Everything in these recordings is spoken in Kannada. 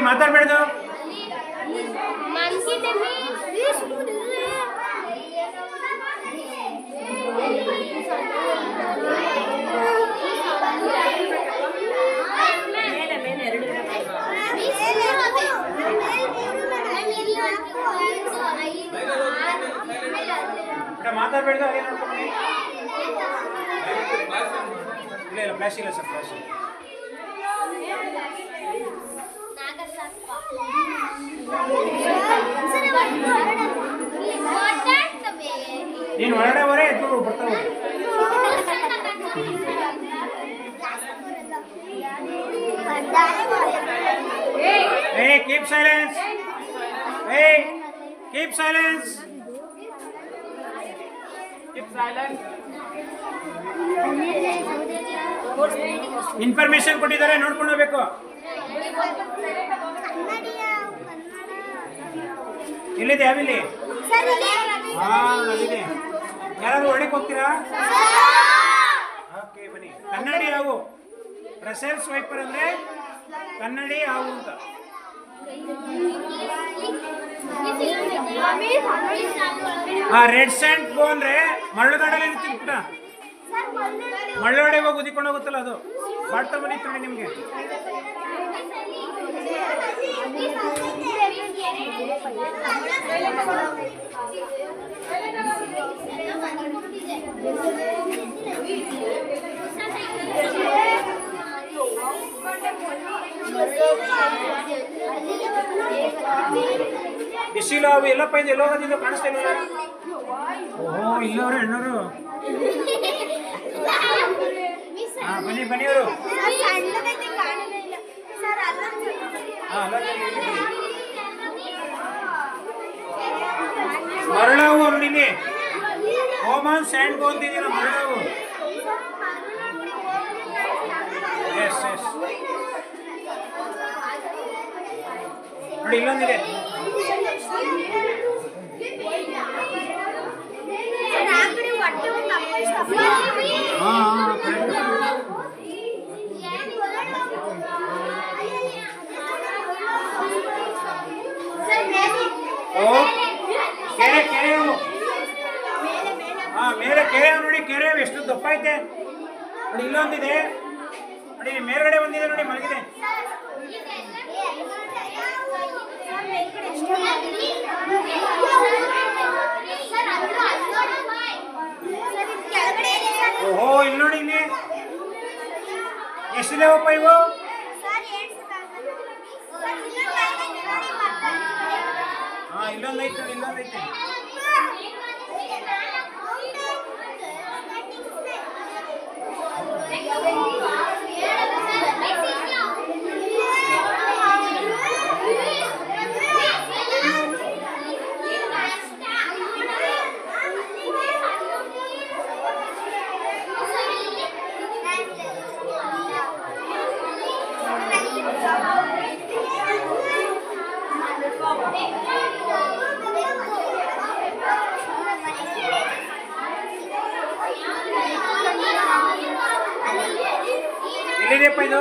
ಮಾತಾಡ್ಬೇಡ್ದು. ಮಾತಾಡ್ಬೇಡ್ದು. ಅದೇ ನೋಡ್ಕೊಂಡು ಇಲ್ಲ ಇಲ್ಲ ಫ್ಲಾಶ್ ಇಲ್ಲ ಸರ್, ಫ್ಲಾಶ್ ನೀನು ಹೊರಗಡೆ ಹೊರೆ ಎದ್ದು ಬರ್ತಾವೆ. Hey, keep silence. Hey, keep silence. Keep silence. Information ಕೊಟ್ಟಿದ್ದಾರೆ, ನೋಡ್ಕೊಂಡು ಹೋಗ್ಬೇಕು. ಎಲ್ಲಿದೆ ಯಾವಿಲ್ಲಿ? ಅಲ್ಲಿದೆ. ಯಾರಾದ್ರೂ ಹೊರಡಕ್ಕೆ ಹೋಗ್ತೀರಾ? ಓಕೆ ಬನ್ನಿ. ಕನ್ನಡಿ ಹಾವು. ರಸೆಲ್ ಸ್ವೈಪರ್ ಅಂದ್ರೆ ಕನ್ನಡಿ ಹಾವು ಅಂತ. ರೆಡ್ ಸ್ಯಾಂಡ್ ಗೋ ಅಂದ್ರೆ ಮರಳುಗಾಡಲ್ಲಿ ಇರ್ತೀನಿ ಪುಟ್ಟ. ಮಳ್ಳೊಡೆ ಹೋಗಿ ಉದಿಕೊಂಡು ಹೋಗುತ್ತಲ್ಲ ಅದು. ಬಾಡ್ತಾ ಬನ್ನಿ ನೋಡಿ ನಿಮ್ಗೆ. ಬಿಸಿಲು ಅವು ಎಲ್ಲಪ್ಪ ಇದೆ, ಎಲ್ಲೋ ಹೋಗೋದಿದ್ದು ಕಾಣಿಸ್ತಾ ಇಲ್ಲ. ಓಹೋ ಇಲ್ಲವ್ರೆ ಹೆಣ್ಣವರು. ಹಾ ಬನ್ನಿ ಬನ್ನಿ ಅವರು. ಮರಳಾವು ನೋಡಿ, ಓಮಾನ್ ಸ್ಯಾಂಡ್ ಗೋ ಅಂತಿದ್ದೀರ ಮರಳಾವು. ಎಸ್ ಎಸ್ ನೋಡಿ ಇಲ್ಲೊಂದಿದೆ. ಕೆರೆ ಕೆರೆ ಮೇಲೆ ಕೆರೆ ನೋಡಿ, ಕೆರೆ ಎಷ್ಟು ದಪ್ಪ ಐತೆ ನೋಡಿ. ಇಲ್ಲೊಂದಿದೆ ನೋಡಿ, ಮೇಲ್ಗಡೆ ಬಂದಿದೆ ನೋಡಿ, ಮಲಗಿದೆ. ಓಹೋ ಇಲ್ಲಿ ನೋಡಿ, ಇಲ್ಲಿ ಎಷ್ಟಿದಾವಪ್ಪ ಇವು? ಹಾ ಇಲ್ಲೊಂದೈತೆ ನೋಡಿ, ಇಲ್ಲೊಂದೈತೆ. ಎಲ್ಲಿದೆಪ್ಪ ಇದು?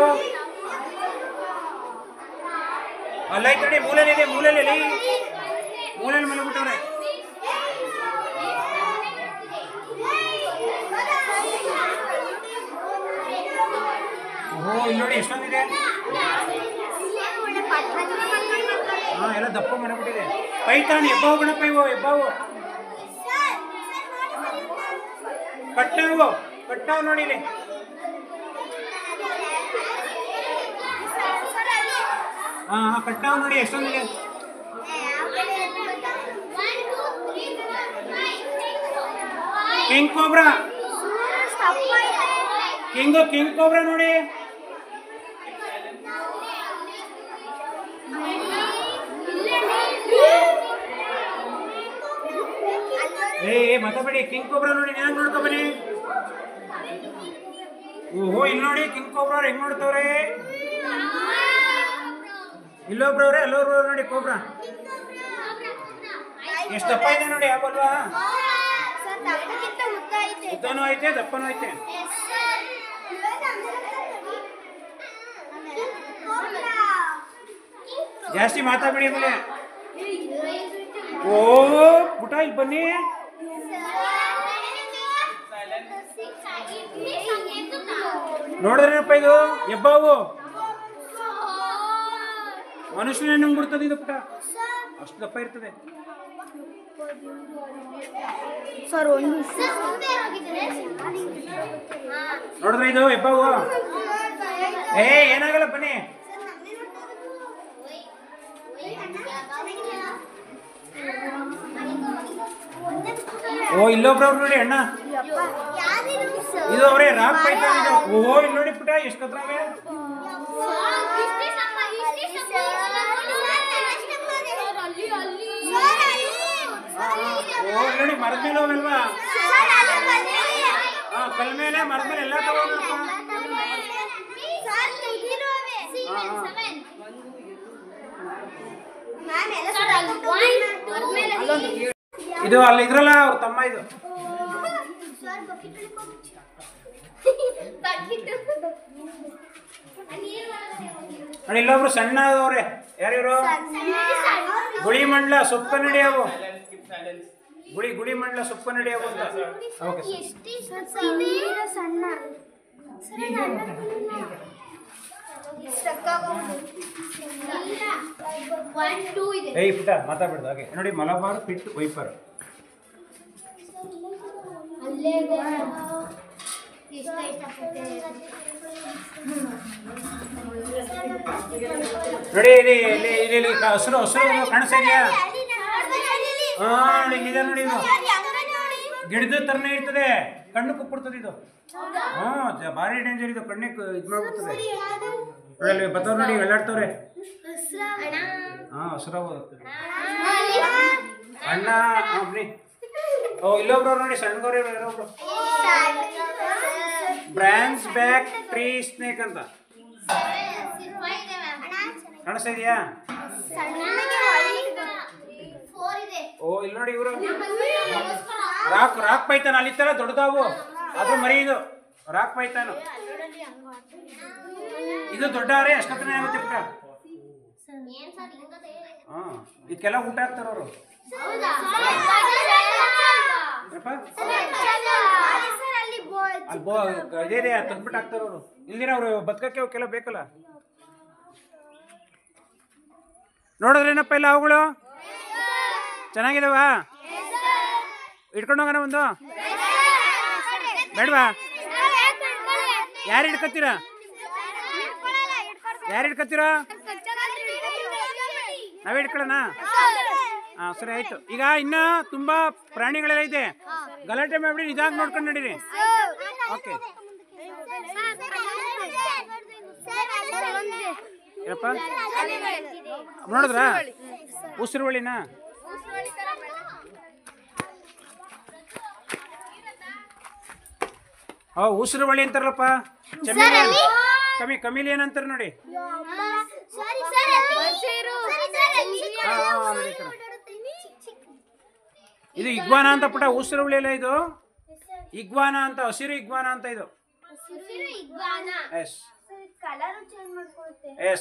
ಅಲ್ಲೈತೆ ನೋಡಿ, ಮೂಲೆಯಲ್ಲಿದೆ. ಮೂಲೆಯಲ್ಲಿ ಮಲಗ್ಬಿಟ್ಟವ್ರೆ. ಓಹೋ ಇಲ್ಲಿ ನೋಡಿ ಎಷ್ಟೊಂದಿದೆ. ಹಾ ಎಲ್ಲ ದಪ್ಪ ಮಾಡ್ಬಿಟ್ಟಿದೆ. ಪೈತಾನ್ ಎಬ್ಬಾವು ಗಣಪ ಇವು, ಎಬ್ಬಾವು ಕಟ್ಟಾವು ನೋಡಿ ಇಲ್ಲಿ. ಹಾ ಕಟ್ಟಾವು ನೋಡಿ ಎಷ್ಟೊಂದಿದೆ. ಕಿಂಗ್ ಕೋಬ್ರಾ, ಕಿಂಗ್ ಕೋಬ್ರಾ ನೋಡಿ. ಮಾತಾಡಿ. ಕಿಂಗ್ ಕೋಬ್ರಾ ನೋಡಿ, ನಾನು ನೋಡ್ಕೊ ಬನ್ನಿ. ಓಹೋ ಇಲ್ಲಿ ನೋಡಿ, ಕಿಂಗ್ ಕೋಬ್ರಾ ಹೆಂಗ್ ನೋಡ್ತವ್ರೆ. ಇಲ್ಲೊಬ್ರವ್ರೆ, ಅಲ್ಲೊಬ್ರವ್ರು ನೋಡಿ. ಕೋಬ್ರಾ ಎಷ್ಟು ದಪ್ಪ ಇದೆ ನೋಡಿ, ಯಾವಲ್ವಾ? ಉದ್ದನೂ ಐತೆ, ದಪ್ಪನೂ ಐತೆ. ಜಾಸ್ತಿ ಮಾತಾಡ್ಬೇಡಿ ಆಮೇಲೆ. ಓ ಪುಟ ಇಲ್ಲಿ ಬನ್ನಿ. ನೋಡಿದ್ರೇನಪ್ಪ ಇದು ಹೆಬ್ಬಾವು ಮನುಷ್ಯನೇ ನುಂಗ್ಬಿಡ್ತದೆ ಇದು ಪುಟ, ಅಷ್ಟು ದಪ್ಪ ಇರ್ತದೆ. ನೋಡಿದ್ರೆ ಇದು ಹೆಬ್ಬಾವು. ಏನಾಗಲ್ಲ ಬನ್ನಿ. ಓ ಇಲ್ಲೊಬ್ರವ್ರು ನೋಡಿ ಅಣ್ಣ, ಇದು ಅವರೇ ರಾಕ್ ಪೈಥಾನ್ ಇದು. ಓ ಇಲ್ಲಿ ನೋಡಿ ಪುಟ ಎಷ್ಟು ಕತ್ರವೆ. ಓ ನೋಡಿ ಮರದ ಮೇಲೆ ಹೋಗಲ್ವಾ? ಕಲ್ ಮೇಲೆ ಮರದ ಮೇಲೆ ಎಲ್ಲ ತಗೋಣಪ್ಪ. ಇದು ಅಲ್ಲಿ ಇದ್ರಲ್ಲ ಅವ್ರ ತಮ್ಮ ಇದು. ನೋಡಿ ಇಲ್ಲೊಬ್ರು ಸಣ್ಣದವ್ರೆ. ಯಾರಿವರು? ಗುಳಿ ಮಂಡಲ ಸೊಪ್ಪನಡಿ ಅವು. ಗುಳಿ ಮಂಡಲ ಸೊಪ್ಪನಡಿ ಅವು ಅಂತ. ಏಯ್ ಪುಟ ಮಾತಾಡ್ಬಿಡ್ದು ಹಾಗೆ. ನೋಡಿ ಮಲಬಾರ್ ಪಿಟ್ ವೈಪರ್. ನೋಡಿ ಇಲ್ಲಿ ಇಲ್ಲಿ ಇಲ್ಲಿ ಹಸಿರು ಕಾಣಿಸ್ತಾ ಇದೆಯಾ? ಹಾ ನೋಡಿ ಇದೆ ನೋಡಿ, ಇದು ಗಿಡದ ತರನೇ ಇರ್ತದೆ, ಕಣ್ಣು ಕುಪ್ಪಿಡ್ತದೆ ಇದು. ಹಾ ಭಾರಿ ಡೇಂಜರ್ ಇದು, ಕಣ್ಣಿಗೆ ಇದು ಮಾಡ್ಬಿಡ್ತದೆ. ನೋಡಿ ಬತ್ತವ್ರು ನೋಡಿ ಎಲ್ಲಾಡ್ತವ್ರೆ. ಹಾ ಹಸಿರಾವು ಅಣ್ಣ. ಬನ್ನಿ. ಓ ಇಲ್ಲೊಬ್ರು ನೋಡಿ ಸಣ್ಣಗವ್ರೆ ಇಲ್ಲೊಬ್ರು. ಬ್ರಾನ್ಸ್ ಬ್ಯಾಕ್ ಟ್ರೀ ಸ್ನೇಕ್ ಅಂತ ಕಾಣಿಸ್ತಾ ಇದೆಯಾ? ಓ ಇಲ್ಲಿ ನೋಡಿ ಇವರು ರಾಕ್ ಪೈಥಾನ್. ಅಲ್ಲಿ ತರ ದೊಡ್ಡದಾವು, ಅದು ಮರಿ ಇದು ರಾಕ್ ಪೈಥಾನ್. ಇದು ದೊಡ್ಡ ಅರೆ ಎಷ್ಟೊತ್ತನೇ ಆಗುತ್ತೆ ಪುಟ. ಹಾ ಇದಕ್ಕೆಲ್ಲ ಊಟ ಹಾಕ್ತಾರ ಅವರು. ಇದೇ ತಂದ್ಬಿಟ್ಟು ಹಾಕ್ತಾರ ಅವರು. ಇಲ್ದಿರ ಅವ್ರು ಬದುಕಕ್ಕೆ ಅವಕ್ಕೆಲ್ಲ ಬೇಕಲ್ಲ. ನೋಡಿದ್ರೇನಪ್ಪ ಇಲ್ಲ ಅವುಗಳು ಚೆನ್ನಾಗಿದಾವ? ಇಟ್ಕೊಂಡು ಹೋಗೋಣ ಒಂದು ಬೇಡವಾ? ಯಾರು ಹಿಡ್ಕೊತೀರಾ? ನಾವೇ ಹಿಡ್ಕೊಳ್ಳೋಣ? ಹಾಂ ಸರಿ ಆಯ್ತು. ಈಗ ಇನ್ನ ತುಂಬಾ ಪ್ರಾಣಿಗಳೆಲ್ಲ ಇದೆ, ಗಲಾಟೆ ಮಾಡ್ಬಿಡಿ, ಇದಾಗಿ ನೋಡ್ಕೊಂಡು ನಡೀರಿ. ಓಕೆ ಏನಪ್ಪ ನೋಡಿದ್ರ ಉಸಿರುವಳಿನ? ಉಸಿರುವಳಿ ಅಂತಾರಲ್ಲಪ್ಪ. ಕಮಿಲಿ ಏನಂತಾರ ನೋಡಿ. ಇದು ಇಗ್ವಾನ ಅಂತ ಪುಟ. ಉಸಿರುವಳಿ ಅಲ್ಲ ಇದು, ಇಗ್ವಾನ ಅಂತ, ಹಸಿರು ಇಗ್ವಾನ ಅಂತ ಇದು.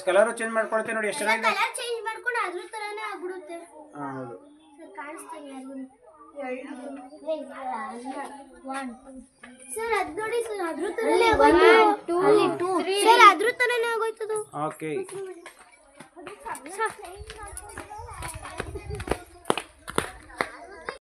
ಕಲರ್ ಚೇಂಜ್ ಮಾಡ್ಕೊಳುತ್ತೆ ನೋಡಿ, ಎಷ್ಟು ಚೆನ್ನಾಗಿದೆ. ಹೌದು ಓಕೆ